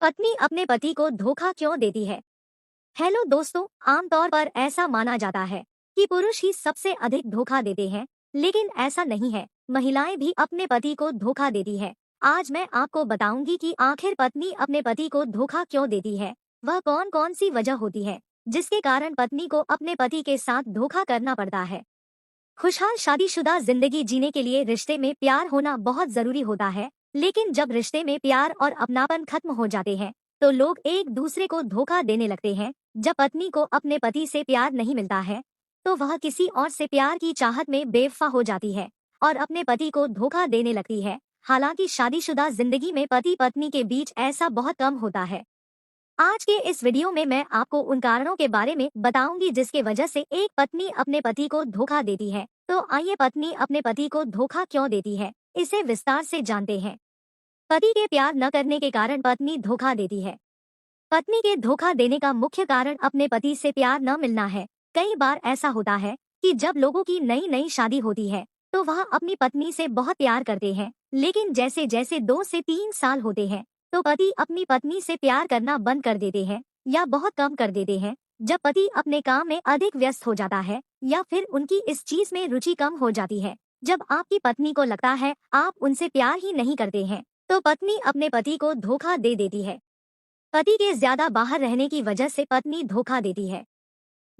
पत्नी अपने पति को धोखा क्यों देती है? हेलो दोस्तों, आमतौर पर ऐसा माना जाता है कि पुरुष ही सबसे अधिक धोखा देते हैं, लेकिन ऐसा नहीं है। महिलाएं भी अपने पति को धोखा देती है। आज मैं आपको बताऊंगी कि आखिर पत्नी अपने पति को धोखा क्यों देती है। वह कौन कौन सी वजह होती है जिसके कारण पत्नी को अपने पति के साथ धोखा करना पड़ता है। खुशहाल शादीशुदा जिंदगी जीने के लिए रिश्ते में प्यार होना बहुत जरूरी होता है, लेकिन जब रिश्ते में प्यार और अपनापन खत्म हो जाते हैं तो लोग एक दूसरे को धोखा देने लगते हैं। जब पत्नी को अपने पति से प्यार नहीं मिलता है तो वह किसी और से प्यार की चाहत में बेवफा हो जाती है और अपने पति को धोखा देने लगती है। हालांकि शादीशुदा जिंदगी में पति पत्नी के बीच ऐसा बहुत कम होता है। आज के इस वीडियो में मैं आपको उन कारणों के बारे में बताऊंगी जिसके वजह से एक पत्नी अपने पति को धोखा देती है। तो आइए, पत्नी अपने पति को धोखा क्यों देती है, इसे विस्तार से जानते हैं। पति के प्यार न करने के कारण पत्नी धोखा देती है। पत्नी के धोखा देने का मुख्य कारण अपने पति से प्यार न मिलना है। कई बार ऐसा होता है कि जब लोगों की नई नई शादी होती है तो वह अपनी पत्नी से बहुत प्यार करते हैं, लेकिन जैसे जैसे 2 से 3 साल होते हैं तो पति अपनी पत्नी से प्यार करना बंद कर देते हैं या बहुत कम कर देते हैं। जब पति अपने काम में अधिक व्यस्त हो जाता है या फिर उनकी इस चीज में रुचि कम हो जाती है, जब आपकी पत्नी को लगता है आप उनसे प्यार ही नहीं करते हैं, तो पत्नी अपने पति को धोखा दे देती है। पति के ज्यादा बाहर रहने की वजह से पत्नी धोखा देती है।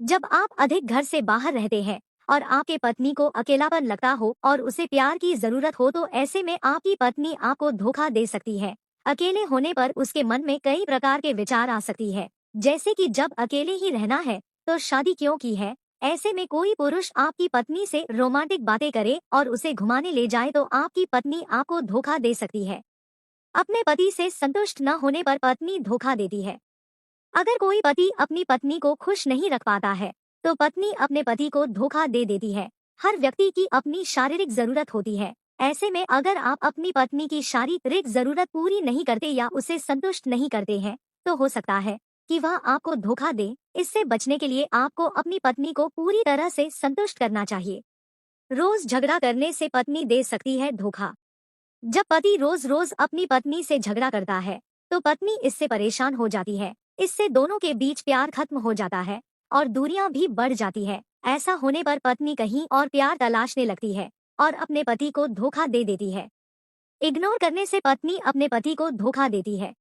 जब आप अधिक घर से बाहर रहते हैं और आपके पत्नी को अकेलापन लगता हो और उसे प्यार की जरूरत हो, तो ऐसे में आपकी पत्नी आपको धोखा दे सकती है। अकेले होने पर उसके मन में कई प्रकार के विचार आ सकती है, जैसे कि जब अकेले ही रहना है तो शादी क्यों की है। ऐसे में कोई पुरुष आपकी पत्नी से रोमांटिक बातें करे और उसे घुमाने ले जाए तो आपकी पत्नी आपको धोखा दे सकती है। अपने पति से संतुष्ट न होने पर पत्नी धोखा देती है। अगर कोई पति अपनी पत्नी को खुश नहीं रख पाता है तो पत्नी अपने पति को धोखा दे देती है। हर व्यक्ति की अपनी शारीरिक जरूरत होती है। ऐसे में अगर आप अपनी पत्नी की शारीरिक जरूरत पूरी नहीं करते या उसे संतुष्ट नहीं करते हैं तो हो सकता है कि वह आपको धोखा दे। इससे बचने के लिए आपको अपनी पत्नी को पूरी तरह से संतुष्ट करना चाहिए। रोज झगड़ा करने से पत्नी दे सकती है धोखा। जब पति रोज रोज अपनी पत्नी से झगड़ा करता है तो पत्नी इससे परेशान हो जाती है। इससे दोनों के बीच प्यार खत्म हो जाता है और दूरियां भी बढ़ जाती है। ऐसा होने पर पत्नी कहीं और प्यार तलाशने लगती है और अपने पति को धोखा दे देती है। इग्नोर करने से पत्नी अपने पति को धोखा देती है।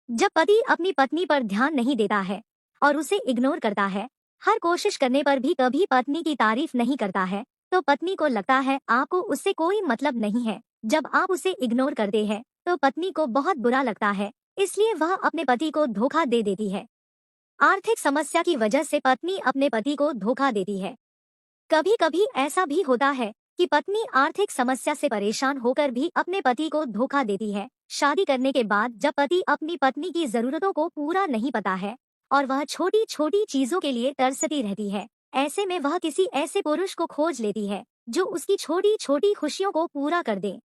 जब पति अपनी पत्नी पर ध्यान नहीं देता है और उसे इग्नोर करता है, हर कोशिश करने पर भी कभी पत्नी की तारीफ नहीं करता है, तो पत्नी को लगता है आपको उससे कोई मतलब नहीं है। जब आप उसे इग्नोर करते हैं तो पत्नी को बहुत बुरा लगता है, इसलिए वह अपने पति को धोखा दे देती है। आर्थिक समस्या की वजह से पत्नी अपने पति को धोखा देती है। कभी कभी ऐसा भी होता है कि पत्नी आर्थिक समस्या से परेशान होकर भी अपने पति को धोखा देती है। शादी करने के बाद जब पति अपनी पत्नी की जरूरतों को पूरा नहीं पाता है और वह छोटी छोटी चीजों के लिए तरसती रहती है, ऐसे में वह किसी ऐसे पुरुष को खोज लेती है जो उसकी छोटी छोटी खुशियों को पूरा कर दे।